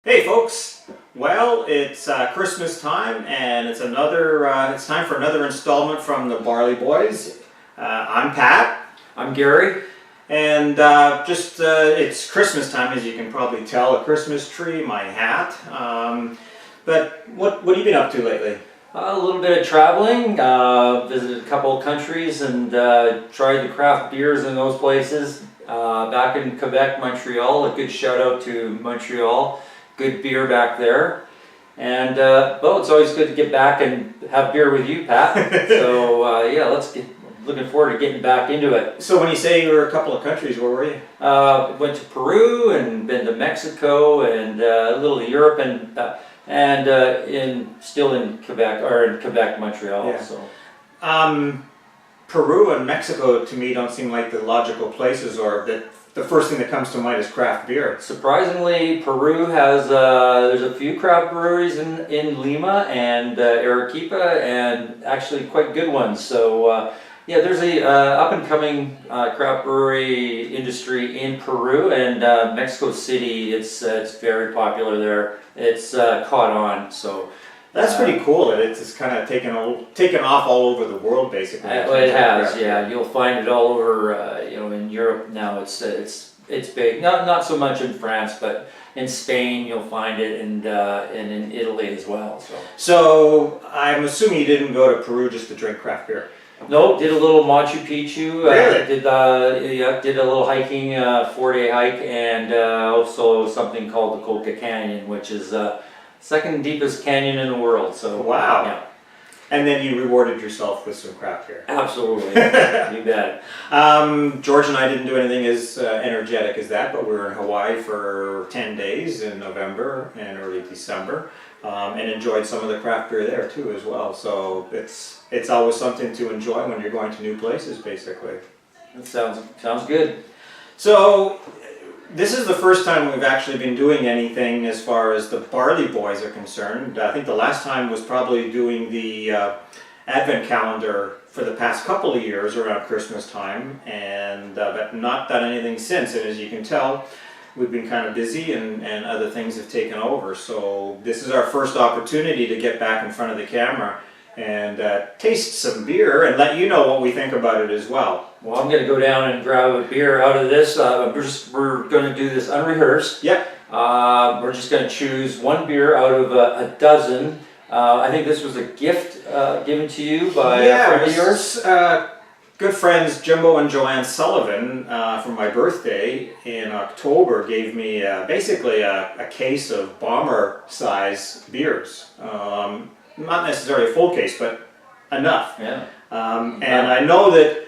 Hey folks, well it's Christmas time and it's time for another installment from the Barley Boys. I'm Pat. I'm Gary. And it's Christmas time, as you can probably tell. A Christmas tree, my hat. But what have you been up to lately? A little bit of traveling, visited a couple of countries and tried the craft beers in those places. Back in Quebec, Montreal, a good shout out to Montreal. Good beer back there. And well, it's always good to get back and have beer with you, Pat. So yeah, looking forward to getting back into it. So when you say you were a couple of countries, where were you? Went to Peru and been to Mexico and a little of Europe and still in Quebec, or in Quebec, Montreal. Yeah. So. Peru and Mexico to me don't seem like the logical places, or that the first thing that comes to mind is craft beer. Surprisingly, Peru has there's a few craft breweries in Lima and Arequipa, and actually quite good ones. So yeah, there's a up and coming craft brewery industry in Peru, and Mexico City. It's very popular there. It's caught on. So. That's pretty cool that it's kind of taken off all over the world, basically. It has, yeah. You'll find it all over, in Europe now. It's big. Not so much in France, but in Spain you'll find it, and in Italy as well. So I'm assuming you didn't go to Peru just to drink craft beer. No, did a little Machu Picchu. Really? Did a little hiking, 4-day hike, and also something called the Coca Canyon, which is second deepest canyon in the world. So wow. Yeah. And then you rewarded yourself with some craft beer. Absolutely. You bet. George and I didn't do anything as energetic as that, but we were in Hawaii for 10 days in November and early December, and enjoyed some of the craft beer there too as well. So it's always something to enjoy when you're going to new places, basically. That sounds good. So this is the first time we've actually been doing anything as far as the Barley Boys are concerned. I think the last time was probably doing the Advent calendar for the past couple of years around Christmas time, and but not done anything since. And as you can tell, we've been kind of busy and other things have taken over. So this is our first opportunity to get back in front of the camera and taste some beer and let you know what we think about it as well. Well, I'm going to go down and grab a beer out of this. We're going to do this unrehearsed. Yep. We're just going to choose one beer out of a dozen. I think this was a gift given to you by a friend of yours. Good friends Jimbo and Joanne Sullivan for my birthday in October gave me basically a case of bomber size beers. Not necessarily a full case, but enough. Yeah. And I know that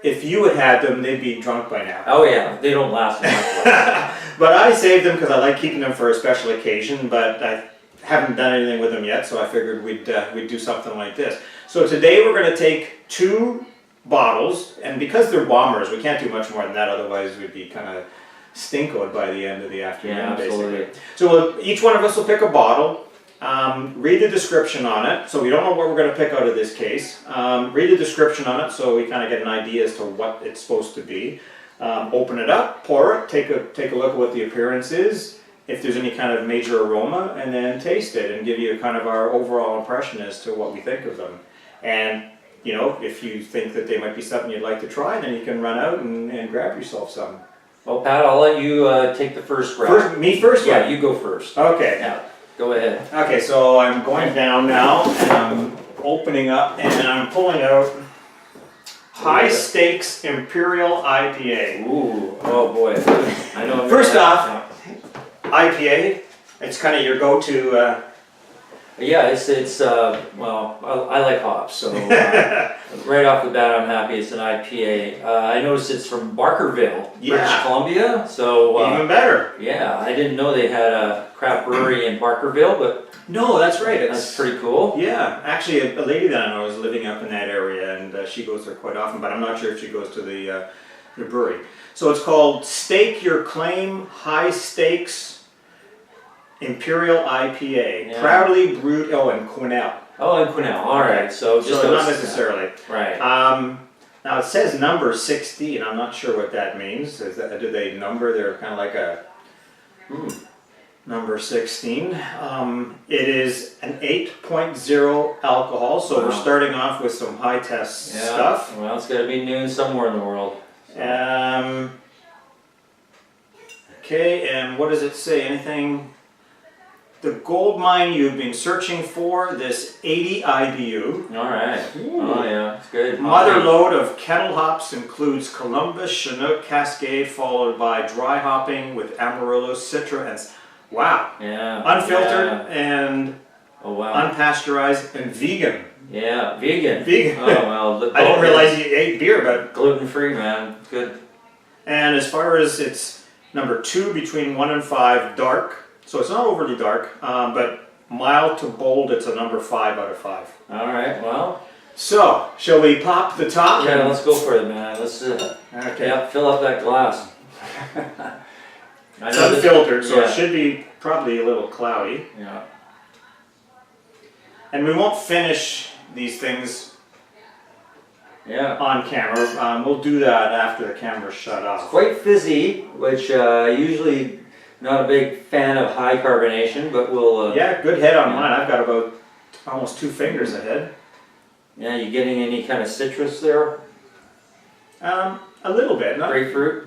if you had had them, they'd be drunk by now. Oh yeah, they don't last much. But I saved them because I like keeping them for a special occasion, but I haven't done anything with them yet, so I figured we'd do something like this. So today we're going to take 2 bottles, and because they're bombers, we can't do much more than that, otherwise we'd be kind of stinkoed by the end of the afternoon, Yeah, absolutely. basically. So each one of us will pick a bottle. Read the description on it, so we don't know what we're going to pick out of this case. Read the description on it so we kind of get an idea as to what it's supposed to be. Open it up, pour it, take a look at what the appearance is, if there's any kind of major aroma, and then taste it and give you kind of our overall impression as to what we think of them. And if you think that they might be something you'd like to try, then you can run out and grab yourself some. Well, Pat, I'll let you take the first grab. Me first? Yeah, you go first. Okay. Yeah. Go ahead. Okay, so I'm going down now, and I'm opening up, and I'm pulling out High Stakes Imperial IPA. Ooh, oh boy. I know. First off, IPA, it's kind of your go-to. Yeah, it's well, I like hops, so right off the bat I'm happy it's an IPA. I noticed it's from Barkerville, British Columbia, so even better. Yeah, I didn't know they had a craft brewery in Barkerville, but no, that's right. That's pretty cool. Yeah, actually a lady that I know is living up in that area, and she goes there quite often, but I'm not sure if she goes to the brewery. So it's called Stake Your Claim High Stakes Imperial IPA, Yeah. proudly brewed. Oh, and Quinnell. Oh, and Quinnell. All right, so just not necessarily. Right. Now it says number 60, and I'm not sure what that means. Do they number? They're kind of like a. number 16. It is an 8.0 alcohol, so we're Wow. starting off with some high test Yeah. stuff. Well, it's got to be noon somewhere in the world. So. Okay, and what does it say? Anything? The gold mine you've been searching for, this 80 IBU. All right. Oh yeah, it's good. Mother load of kettle hops includes Columbus, Chinook, Cascade, followed by dry hopping with Amarillo, Citra, and wow. Yeah. Unfiltered Yeah. and Oh wow. unpasteurized and vegan. Yeah, vegan. Vegan. Oh well. I didn't realize you ate beer, but gluten free, man. Good. and as far as it's number 2 between 1 and 5, dark. So it's not overly dark, but mild to bold. It's a number 5 out of 5. All right. Well. So shall we pop the top? Yeah, let's go for it, man. Let's. Okay. Yeah, fill up that glass. It's unfiltered, so yeah. it should be probably a little cloudy. Yeah. And we won't finish these things Yeah. on camera. We'll do that after the camera's shut off. Quite fizzy, which usually not a big fan of high carbonation, but we'll. Yeah, good head on mine. I've got about almost 2 fingers ahead. Yeah, you getting any kind of citrus there? A little bit, not Grapefruit?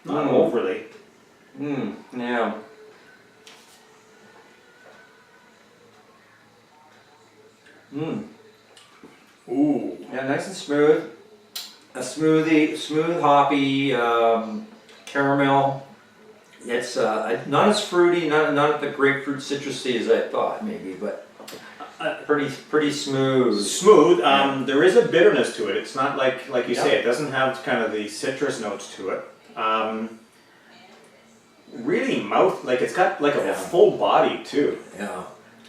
overly. Yeah. Ooh. Yeah, nice and smooth. A smooth hoppy caramel. It's not as fruity, not the grapefruit citrusy as I thought maybe, but pretty smooth. Smooth. There is a bitterness to it. It's not like you Yeah. say. It doesn't have kind of the citrus notes to it. Really like it's got like a Yeah. full body too. Yeah.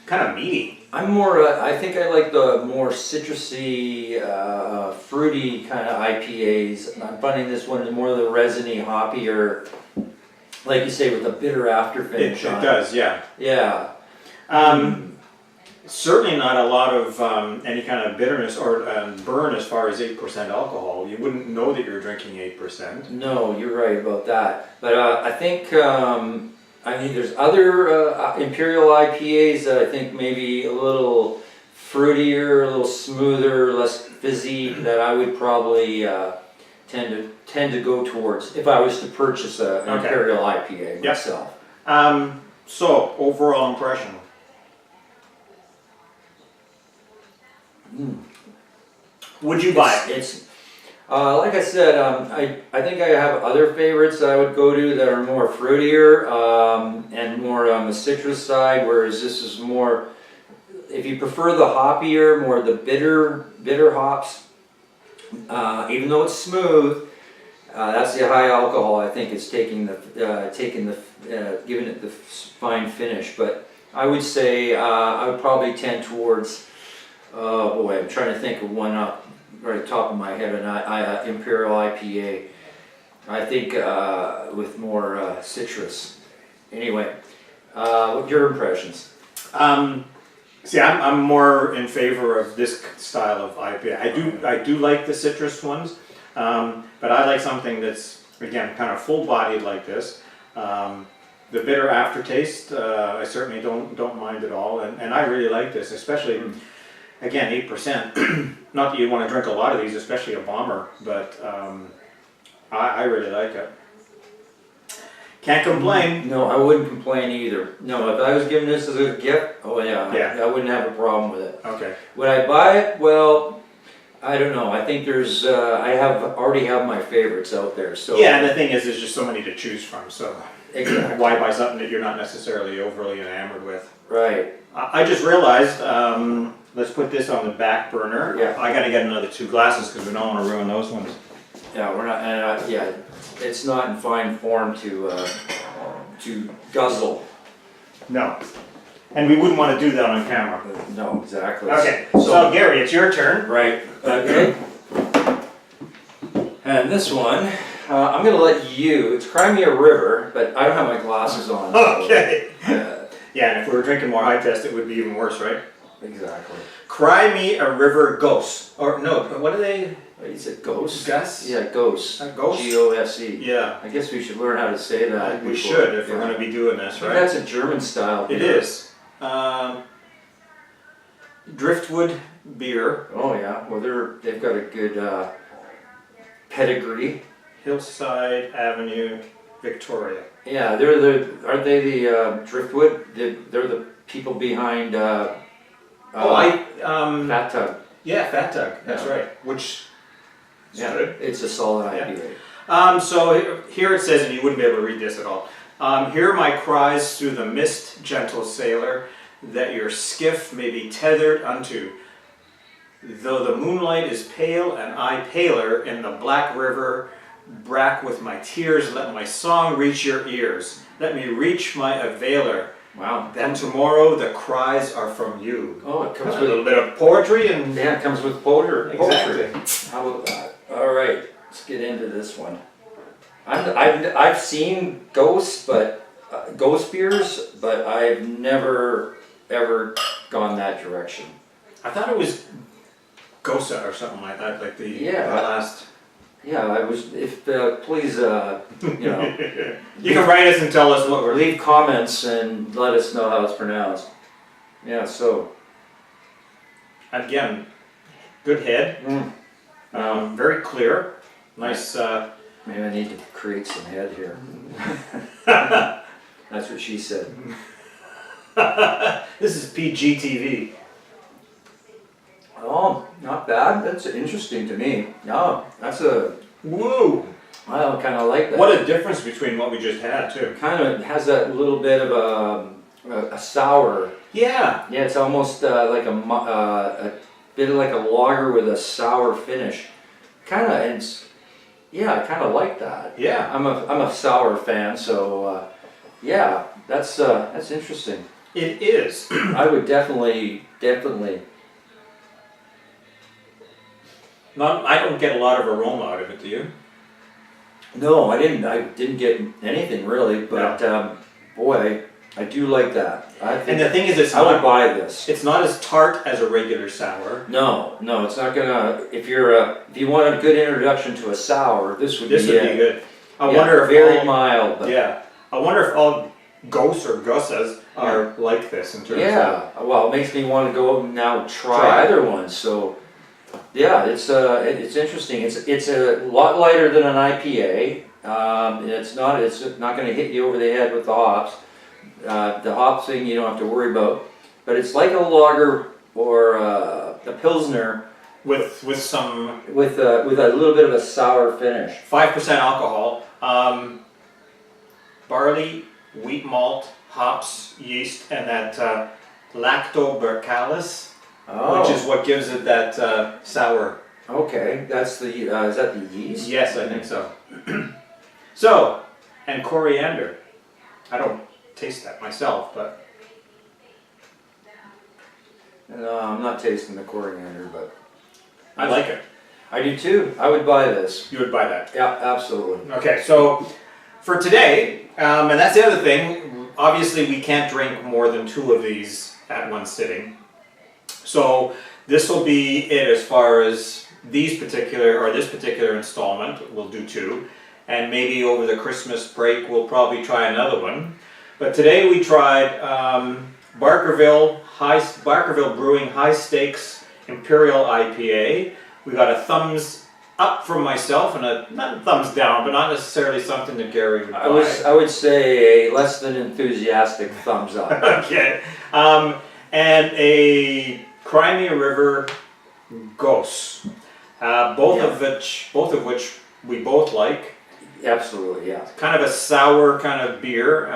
Kind of meaty. I'm more. I think I like the more citrusy, fruity kind of IPAs. I'm finding this one is more of the resiny, hoppier, like you say, with a bitter after It finish. on does, yeah. Yeah. Certainly not a lot of any kind of bitterness or burn as far as 8% alcohol. You wouldn't know that you're drinking 8%. No, you're right about that. But I think. There's other Imperial IPAs that I think maybe a little fruitier, a little smoother, less fizzy, that I would probably tend to go towards if I was to purchase an Okay. Imperial IPA myself. So, overall impression. Would you buy it? It's like I said, I think I have other favorites that I would go to that are more fruitier and more on the citrus side, whereas this is more, if you prefer the hoppier, more the bitter hops, even though it's smooth, that's the high alcohol. I think it's giving it the fine finish. But I would say I would probably tend towards. Oh boy, I'm trying to think of one up right top of my head, an Imperial IPA. I think with more citrus. Anyway, what your impressions? See, I'm more in favor of this style of IPA. I do like the citrus ones, but I like something that's again kind of full-bodied like this. The bitter aftertaste, I certainly don't mind at all, and I really like this, especially. Again, 8%. Not that you want to drink a lot of these, especially a bomber, but I really like it. Can't complain. No, I wouldn't complain either. No, if I was given this as a gift, oh yeah. I wouldn't have a problem with it. Okay. Would I buy it? Well, I don't know. I think there's, I already have my favorites out there. So Yeah, and the thing is, there's just so many to choose from, so exactly. why buy something that you're not necessarily overly enamored with? Right. I just realized, let's put this on the back burner. Yeah. I gotta get another 2 glasses because we don't want to ruin those ones. Yeah, we're not, and yeah, it's not in fine form to guzzle. No. And we wouldn't want to do that on camera. No, exactly. Okay, so Gary, it's your turn. Right, okay. And this one, I'm gonna let you, it's Crimea River, but I don't have my glasses on. so, Okay. Yeah, and if we were drinking more high test, it would be even worse, right? exactly. Cry me a river ghost. Or no, what are they? Is it Gose? Gose? Yeah, Gose. Gose? Gose. Yeah, I guess we should learn how to say that. we before. should if we're Yeah. going to be doing this, I think right? that's a German style beer. It is. Driftwood beer, Oh yeah, well they've got a good pedigree. Hillside Avenue, Victoria. Yeah, aren't they the Driftwood? They're the people behind Fat Tug. Yeah, Fat Tug, that's Yeah. right. Which is Yeah, good. it's a solid Yeah. IPA. So here it says, and you wouldn't be able to read this at all. Hear my cries through the mist, gentle sailor, that your skiff may be tethered unto. Though the moonlight is pale and I paler in the black river, brack with my tears, let my song reach your ears. Let me reach my availer. Wow. Then tomorrow the cries are from you. Oh, it comes A with little bit of poetry and yeah, it comes with poetry. exactly. How about that? All right, let's get into this one. I've seen Gose beers, but I've never ever gone that direction. I thought it was Gose or something like that, like the Yeah. last. Yeah, I was. If please, you know, You can write us and tell us what we're. leave comments and let us know how it's pronounced. Yeah. So. Again, good head, very clear, nice. Maybe I need to create some head here. That's what she said. This is PGTV. Oh, not bad. That's interesting to me. No, that's a. Woo! I kind of like that. What a difference between what we just had too. Kind of has that little bit of a sour. Yeah. Yeah, it's almost like a bit of like a lager with a sour finish. Kind of, and yeah, I kind of like that. Yeah. I'm a sour fan, so yeah, that's interesting. It is. I would definitely. I don't get a lot of aroma out of it, do you? No, I didn't get anything really, but boy, I do like that. I think And the thing is, I would buy this. it's not as tart as a regular sour. No, it's not gonna. If you want a good introduction to a sour, this would be Be good. I yeah, wonder if very all, mild. But Yeah. I wonder if all Gose or Goses are like this in terms of. yeah. Well, it makes me want to go now try other ones. So yeah, it's interesting. It's a lot lighter than an IPA. It's not going to hit you over the head with the hops. The hop thing you don't have to worry about. But it's like a lager or a pilsner With some with a little bit of a sour finish. 5% alcohol, barley, wheat malt, hops, yeast, and that lactobacillus, Oh, which is what gives it that sour. okay. That's the is that the yeast? Yes, I think so. So, and coriander. I don't taste that myself, but No, I'm not tasting the coriander, but I like it. I do too. I would buy this. You would buy that. Yeah, absolutely. Okay, so for today, and that's the other thing, obviously we can't drink more than 2 of these at one sitting. So this will be it as far as this particular installment. We'll do 2. And maybe over the Christmas break we'll probably try another one. But today we tried Barkerville Brewing High Stakes Imperial IPA. We got a thumbs up from myself and not a thumbs down, but not necessarily something that Gary would buy. I would say a less than enthusiastic thumbs up. Okay. And a Crimea River Gose. Both of which we both like. Absolutely, yeah. Kind of a sour kind of beer,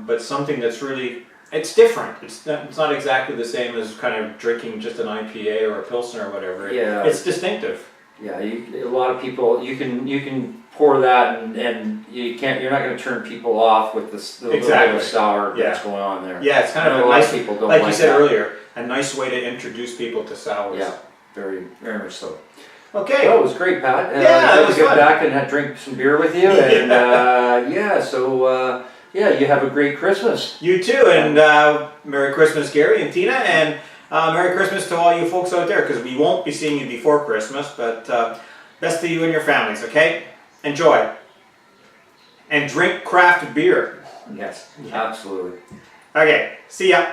but something that's really, it's different. It's not exactly the same as kind of drinking just an IPA or a Pilsner or whatever. Yeah. It's distinctive. Yeah, a lot of people you can pour that and you're not going to turn people off with this little bit of sour that's going on there. Yeah, it's kind of a lot of people don't like you said that. earlier, a nice way to introduce people to sours. Yeah, very very much so. Okay. Well, it was great, Pat. Yeah, good it was to get fun. back and drink some beer with you. And you have a great Christmas. You too, and Merry Christmas, Gary and Tina, and Merry Christmas to all you folks out there, because we won't be seeing you before Christmas, but Best to you and your families, okay? Enjoy. And drink craft beer. Yes, absolutely. Okay, see ya.